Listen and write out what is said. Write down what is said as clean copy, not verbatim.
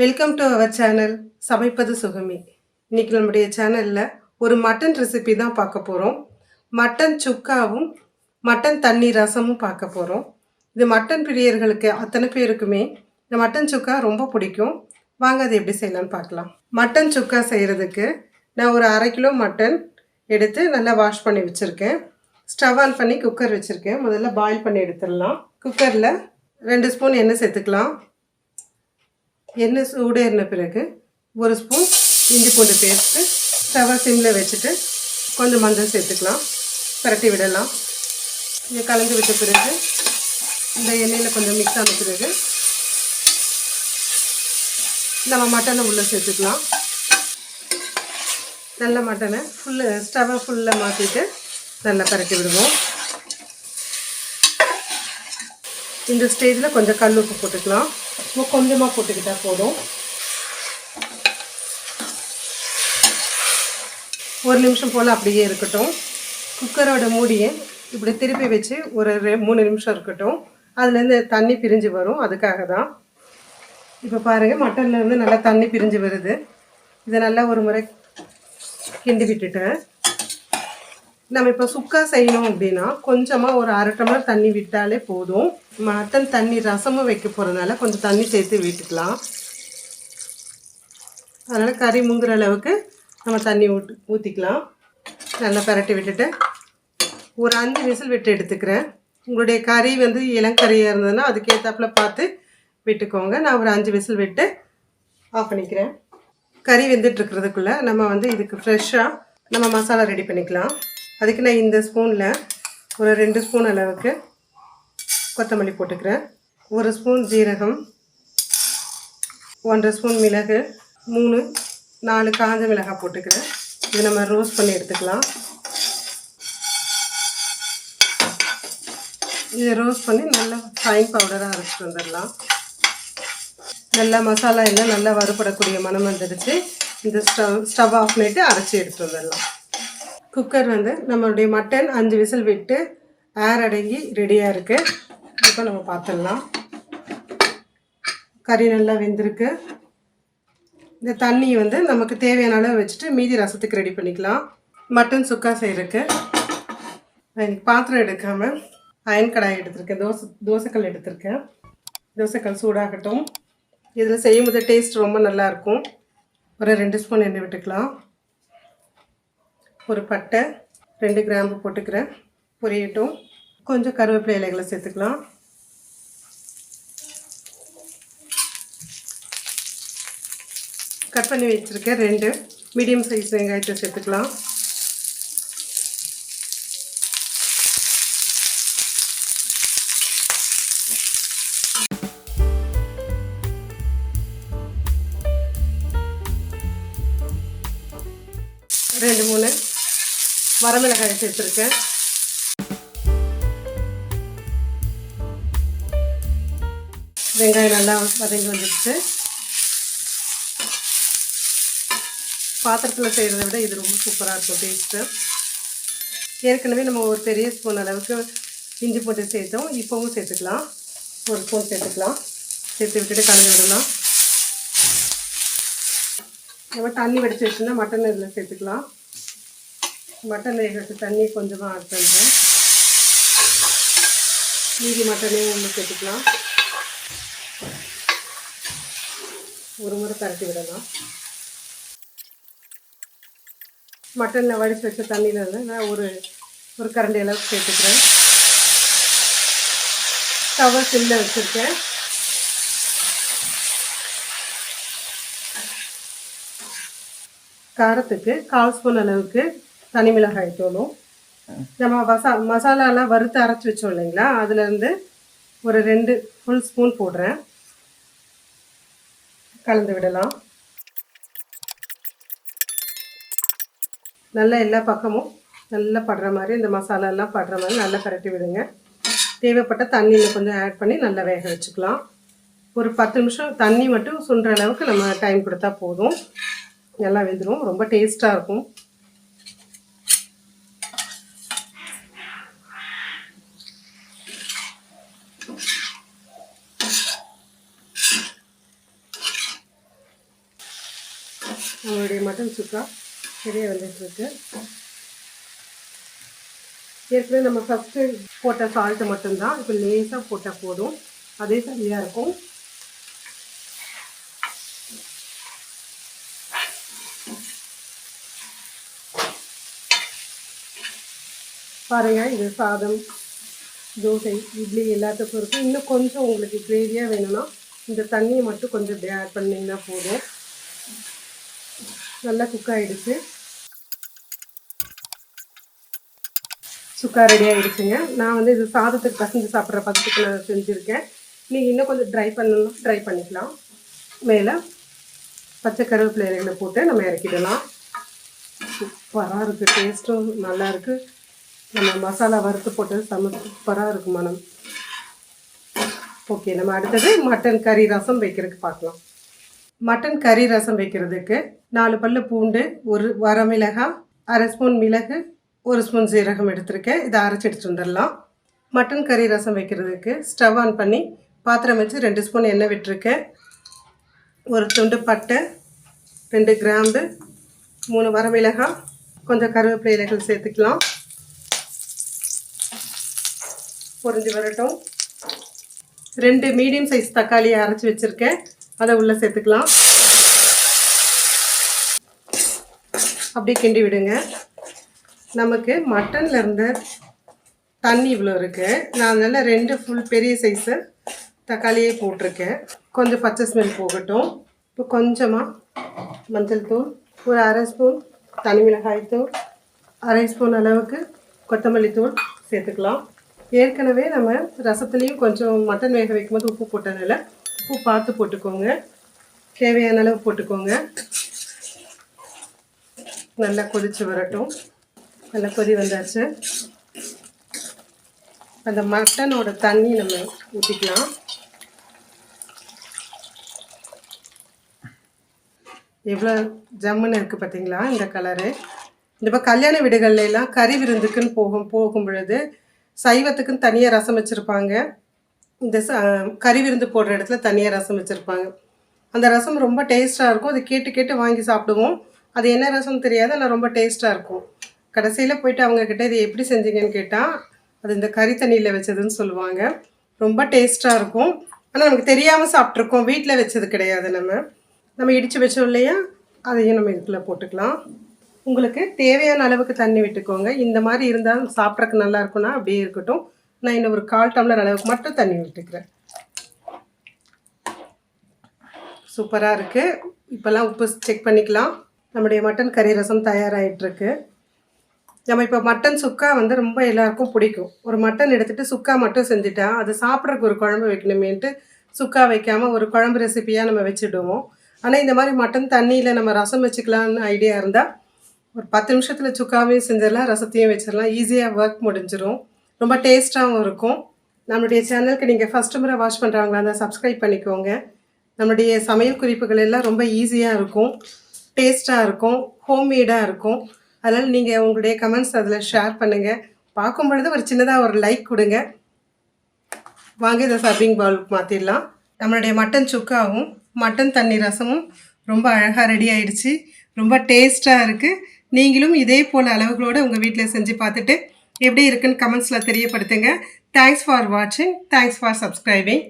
Welcome to our channel சமைப்பது சுகமி. இன்னைக்கு நம்முடைய சேனலில் ஒரு மட்டன் ரெசிபி தான் பார்க்க போகிறோம். மட்டன் சுக்காவும் மட்டன் தண்ணி ரசமும் பார்க்க போகிறோம். இது மட்டன் பிரியர்களுக்கு அத்தனை பேருக்குமே இந்த மட்டன் சுக்கா ரொம்ப பிடிக்கும். வாங்க அது எப்படி செய்யலாம்னு பார்க்கலாம். மட்டன் சுக்கா செய்கிறதுக்கு நான் ஒரு 1/2 கிலோ மட்டன் எடுத்து நல்லா வாஷ் பண்ணி வச்சுருக்கேன். ஸ்டவ் ஆன் பண்ணி குக்கர் வச்சுருக்கேன். முதல்ல பாயில் பண்ணி எடுத்துடலாம். குக்கரில் 2 ஸ்பூன் எண்ணெய் சேர்த்துக்கலாம். எண்ணெய் சூடேறின பிறகு 1 ஸ்பூன் இஞ்சி பூண்டு பேஸ்ட்டு ஸ்டவ்வை சிம்மில் வச்சுட்டு கொஞ்சம் மஞ்சள் சேர்த்துக்கலாம். பரட்டி விடலாம். இதை கலந்து விட்ட பிறகு இந்த எண்ணெயில் கொஞ்சம் மிக்ஸ் ஆன பிறகு நம்ம மட்டனை உள்ளே சேர்த்துக்கலாம். நல்ல மட்டனை ஸ்டவ்வை ஃபுல்லாக மாற்றிட்டு நல்லா பரட்டி விடுவோம். இந்த ஸ்டேஜில் கொஞ்சம் கல் உப்பு போட்டுக்கலாம். கொஞ்சமாக போட்டுக்கிட்டால் போதும். 1 நிமிஷம் போல் அப்படியே இருக்கட்டும். குக்கரோட மூடியை இப்படி திருப்பி வச்சு ஒரு 3 நிமிஷம் இருக்கட்டும். அதுலேருந்து தண்ணி பிரிஞ்சு வரும், அதுக்காக தான். இப்போ பாருங்கள், மட்டன்லேருந்து நல்லா தண்ணி பிரிஞ்சு வருது. இதை நல்லா ஒரு முறை கிண்டி விட்டுட்டேன். நம்ம இப்போ சுக்கா செய்யணும் அப்படின்னா கொஞ்சமாக ஒரு 1/2 டம்ளர் தண்ணி விட்டாலே போதும். மட்டன் தண்ணி ரசமும் வைக்க போகிறதுனால கொஞ்சம் தண்ணி சேர்த்து விட்டுக்கலாம். அதனால் கறி முங்குற அளவுக்கு நம்ம தண்ணி ஊற்றிக்கலாம். நல்லா பரட்டி விட்டுட்டு ஒரு 5 விசில் விட்டு எடுத்துக்கிறேன். உங்களுடைய கறி இளங்கறியாக இருந்ததுன்னா அதுக்கேற்றாப்புல பார்த்து விட்டுக்கோங்க. நான் ஒரு 5 விசில் விட்டு ஆஃப் பண்ணிக்கிறேன். கறி வெந்துட்டுருக்கிறதுக்குள்ளே நம்ம இதுக்கு ஃப்ரெஷ்ஷாக நம்ம மசாலா ரெடி பண்ணிக்கலாம். அதுக்கு நான் இந்த ஸ்பூனில் ஒரு 2 ஸ்பூன் அளவுக்கு கொத்தமல்லி போட்டுக்கிறேன். 1 ஸ்பூன் ஜீரகம், 1/2 ஸ்பூன் மிளகு, 3-4 காஞ்ச மிளகாய் போட்டுக்கிறேன். இது நம்ம ரோஸ்ட் பண்ணி எடுத்துக்கலாம். இதை ரோஸ்ட் பண்ணி நல்லா ஃபைன் பவுடராக அரைச்சிட்டு வந்துடலாம். நல்லா மசாலா எல்லாம் நல்லா வறுபடக்கூடிய மனம் வந்துடுச்சு. இந்த ஸ்டவ் ஆஃப் பண்ணிவிட்டு அரைச்சி எடுத்து வந்துடலாம். குக்கர் நம்மளுடைய மட்டன் 5 விசில் விட்டு ஏர் அடங்கி ரெடியாக இருக்குது. இப்போ நம்ம பார்த்துடலாம். கறி நல்லா வெந்திருக்கு. இந்த தண்ணி நமக்கு தேவையான அளவு வச்சுட்டு மீதி ரசத்துக்கு ரெடி பண்ணிக்கலாம். மட்டன் சுக்கா செய்கிறதுக்கு நான் இன்றைக்கி பாத்திரம் எடுக்காமல் அயன் கடாய் எடுத்திருக்கேன். தோசைக்கல் எடுத்திருக்கேன். தோசைக்கல் சூடாகட்டும். இதில் செய்யும்போது டேஸ்ட் ரொம்ப நல்லாயிருக்கும். ஒரு 2 ஸ்பூன் எண்ணெய் விட்டுக்கலாம். ஒரு பட்டை, 2 கிராம்பு போட்டுக்கிறேன். பொரியட்டும். கொஞ்சம் கருவேப்பிலை இலைகளை சேர்த்துக்கலாம். கட் பண்ணி வச்சுருக்கேன் 2 மீடியம் சைஸ் வெங்காயத்தை சேர்த்துக்கலாம். ரெண்டு 3 வரமிளகாய் சேர்த்துருக்கேன். வெங்காயம் நல்லா வதங்கி வந்துடுச்சு. பாத்திரத்தில் செய்கிறத விட இது ரொம்ப சூப்பராக இருக்கும் டேஸ்ட்டு. ஏற்கனவே நம்ம ஒரு பெரிய ஸ்பூன் அளவுக்கு இஞ்சி போட்டு சேர்த்தோம். இப்போவும் சேர்த்துக்கலாம். 1 ஸ்பூன் சேர்த்துக்கலாம். சேர்த்து விட்டுட்டு கலந்து விடலாம். நம்ம தண்ணி வடித்து வச்சுருந்தா மட்டன் இதில் சேர்த்துக்கலாம். மட்டன் வேகிறதுக்கு தண்ணி கொஞ்சமாக ஆட் பண்ணுறேன். மீதி மட்டனையும் ஒன்று சேர்த்துக்கலாம். ஒரு முறை பரட்டி விடலாம். மட்டனில் வடித்து வச்ச தண்ணியில் நான் ஒரு கரண்டி அளவுக்கு சேர்த்துக்கிறேன். ஸ்டவ்வை சிம்மில் வச்சுருக்கேன். காரத்துக்கு 1/4 ஸ்பூன் அளவுக்கு தனி மிளகாய் தூளும், நம்ம மசாலாலாம் வறுத்து அரைச்சி வச்சோம் இல்லைங்களா, அதுலேருந்து ஒரு 2 ஃபுல் ஸ்பூன் போடுறேன். கலந்து விடலாம். நல்லா எல்லா பக்கமும் நல்லா படுற மாதிரி, இந்த மசாலாலாம் படுற மாதிரி நல்லா பரட்டி விடுங்க. தேவைப்பட்ட தண்ணியில் கொஞ்சம் ஆட் பண்ணி நல்லா வேக வச்சுக்கலாம். ஒரு 10 நிமிஷம் தண்ணி மட்டும் சுண்டுற அளவுக்கு நம்ம டைம் கொடுத்தா போதும். நல்லா வெந்துடும். ரொம்ப டேஸ்ட்டாக இருக்கும். நம்மளுடைய மட்டன் சுக்கா சரியாக வந்துட்டுருக்கு. ஏற்கனவே நம்ம ஃபஸ்ட்டு போட்ட சால்ட்டு மட்டும்தான், இப்போ லேசாக போட்டால் போதும், அதே சரியாக இருக்கும். பாருங்கள், இது சாதம், தோசை, இட்லி எல்லாத்துக்கும் இருக்கும். இன்னும் கொஞ்சம் உங்களுக்கு கிரேவியாக வேணும்னா இந்த தண்ணியை மட்டும் கொஞ்சம் இப்படி ஆட் பண்ணிங்கன்னா போதும். நல்லா குக் ஆகிடுச்சு. சுக்கா ரெடி ஆகிடுச்சுங்க. நான் வந்து இது சாதத்துக்கு பசஞ்சு சாப்பிட்ற பதத்துக்கு நான் செஞ்சுருக்கேன். நீங்கள் இன்னும் கொஞ்சம் ட்ரை பண்ணணும், ட்ரை பண்ணிக்கலாம். மேலே பச்சை கருவேப்பிலை இலைகளை போட்டு நம்ம இறக்கிடலாம். சூப்பராக இருக்குது, டேஸ்ட்டும் நல்லாயிருக்கு. நம்ம மசாலா வறுத்து போட்டது சூப்பராக இருக்கும் மனம். ஓகே, நம்ம அடுத்தது மட்டன் கறி ரசம் வைக்கிறதுக்கு பார்க்கலாம். மட்டன் கறி ரசம் வைக்கிறதுக்கு 4 பல்லு பூண்டு, 1 வரமிளகாய், 1/2 ஸ்பூன் மிளகு, 1 ஸ்பூன் சீரகம் எடுத்திருக்கேன். இதை அரைச்சி எடுத்துட்டு வந்துடலாம். மட்டன் கறி ரசம் வைக்கிறதுக்கு ஸ்டவ் ஆன் பண்ணி பாத்திரம் வச்சு 2 ஸ்பூன் எண்ணெய் விட்டுருக்கேன். 1 துண்டு பட்டை, 2 கிராம்பு, 3 வரமிளகாய், கொஞ்சம் கருவேப்பிலை இலைகள் சேர்த்துக்கலாம். பொரிஞ்சு வரட்டும். 2 மீடியம் சைஸ் தக்காளியை அரைச்சி வச்சுருக்கேன், அதை உள்ளே சேர்த்துக்கலாம். அப்படியே கிண்டி விடுங்க. நமக்கு மட்டனில் இருந்த தண்ணி இவ்வளோ இருக்குது. நான் அதனால் 2 ஃபுல் பெரிய சைஸு தக்காளியே போட்டிருக்கேன். கொஞ்சம் பச்சை ஸ்மெல் போகட்டும். இப்போ கொஞ்சமாக மஞ்சள் தூள், ஒரு 1/2 ஸ்பூன் தனி மிளகாய் தூள், 1/2 ஸ்பூன் அளவுக்கு கொத்தமல்லி தூள் சேர்த்துக்கலாம். ஏற்கனவே நம்ம ரசத்துலேயும் கொஞ்சம் மட்டன் வேக வைக்கும்போது உப்பு போட்டதில்ல, உப்பு பார்த்து போட்டுக்கோங்க. தேவையான அளவு போட்டுக்கோங்க. நல்லா கொதித்து வரட்டும். நல்லா கொதி வந்தாச்சு. அந்த மட்டனோட தண்ணி நம்ம ஊற்றிக்கலாம். எவ்வளோ ஜம்முன்னு இருக்குது பார்த்தீங்களா இந்த கலரு. இப்போ கல்யாண வீடுகள்லாம் கறி விருந்துக்குன்னு போகும் பொழுது சைவத்துக்குன்னு தனியாக ரசம் வச்சுருப்பாங்க. இந்த கறி விருந்து போடுற இடத்துல தனியாக ரசம் வச்சுருப்பாங்க. அந்த ரசம் ரொம்ப டேஸ்ட்டாக இருக்கும். அது கேட்டு கேட்டு வாங்கி சாப்பிடுவோம். அது என்ன ரசம் தெரியாது, ஆனால் ரொம்ப டேஸ்ட்டாக இருக்கும். கடைசியில் போயிட்டு அவங்கக்கிட்ட இது எப்படி செஞ்சீங்கன்னு கேட்டால் அது இந்த கறி தண்ணியில் வச்சதுன்னு சொல்லுவாங்க. ரொம்ப டேஸ்ட்டாக இருக்கும். ஆனால் நமக்கு தெரியாமல் சாப்பிட்ருக்கோம். வீட்டில் வச்சது கிடையாது. நம்ம இடித்து வச்சோம் இல்லையா, அதையும் நம்ம இதுக்குள்ளே போட்டுக்கலாம். உங்களுக்கு தேவையான அளவுக்கு தண்ணி விட்டுக்கோங்க. இந்த மாதிரி இருந்தால் சாப்பிட்றதுக்கு நல்லா இருக்கும்னா அப்படியே இருக்கட்டும். நான் இன்னும் ஒரு 1/4 டம்ளர் அளவுக்கு மட்டும் தண்ணி விட்டுக்கிறேன். சூப்பராக இருக்குது. இப்போல்லாம் உப்பு செக் பண்ணிக்கலாம். நம்முடைய மட்டன் கறி ரசம் தயாராகிட்டுருக்கு. நம்ம இப்போ மட்டன் சுக்கா வந்து ரொம்ப எல்லாருக்கும் பிடிக்கும். ஒரு மட்டன் எடுத்துகிட்டு சுக்கா மட்டும் செஞ்சுட்டா அது சாப்பிட்றதுக்கு ஒரு குழம்பு வைக்கணுமேன்ட்டு சுக்கா வைக்காமல் ஒரு குழம்பு ரெசிப்பியாக நம்ம வச்சுடுவோம். ஆனால் இந்த மாதிரி மட்டன் தண்ணியில் நம்ம ரசம் வச்சுக்கலான்னு ஐடியா இருந்தால் ஒரு 10 நிமிஷத்தில் சுக்காவையும் செஞ்சிடலாம், ரசத்தையும் வச்சிடலாம். ஈஸியாக ஒர்க் முடிஞ்சிடும். ரொம்ப டேஸ்ட்டாகவும் இருக்கும். நம்மளுடைய சேனலுக்கு நீங்கள் ஃபஸ்ட்டு முறை வாட்ச் பண்ணுறவங்களா இருந்தால் சப்ஸ்கிரைப் பண்ணிக்கோங்க. நம்மளுடைய சமையல் குறிப்புகள் எல்லாம் ரொம்ப ஈஸியாக இருக்கும், டேஸ்ட்டாக இருக்கும், ஹோம்மேடாக இருக்கும். அதனால் நீங்கள் உங்களுடைய கமெண்ட்ஸ் அதில் ஷேர் பண்ணுங்கள். பார்க்கும் பொழுது ஒரு சின்னதாக ஒரு லைக் கொடுங்க. வாங்க இதை சர்விங் பவுலுக்கு மாற்றிடலாம். நம்மளுடைய மட்டன் சுக்காவும் மட்டன் தண்ணி ரசமும் ரொம்ப அழகாக ரெடி ஆகிடுச்சு. ரொம்ப டேஸ்ட்டாக இருக்குது. நீங்களும் இதே போல் அளவுகளோடு உங்கள் வீட்டில் செஞ்சு பார்த்துட்டு எப்படி இருக்குன்னு கமெண்ட்ஸில் தெரியப்படுத்துங்க. தேங்க்ஸ் ஃபார் வாட்சிங். Thanks for subscribing.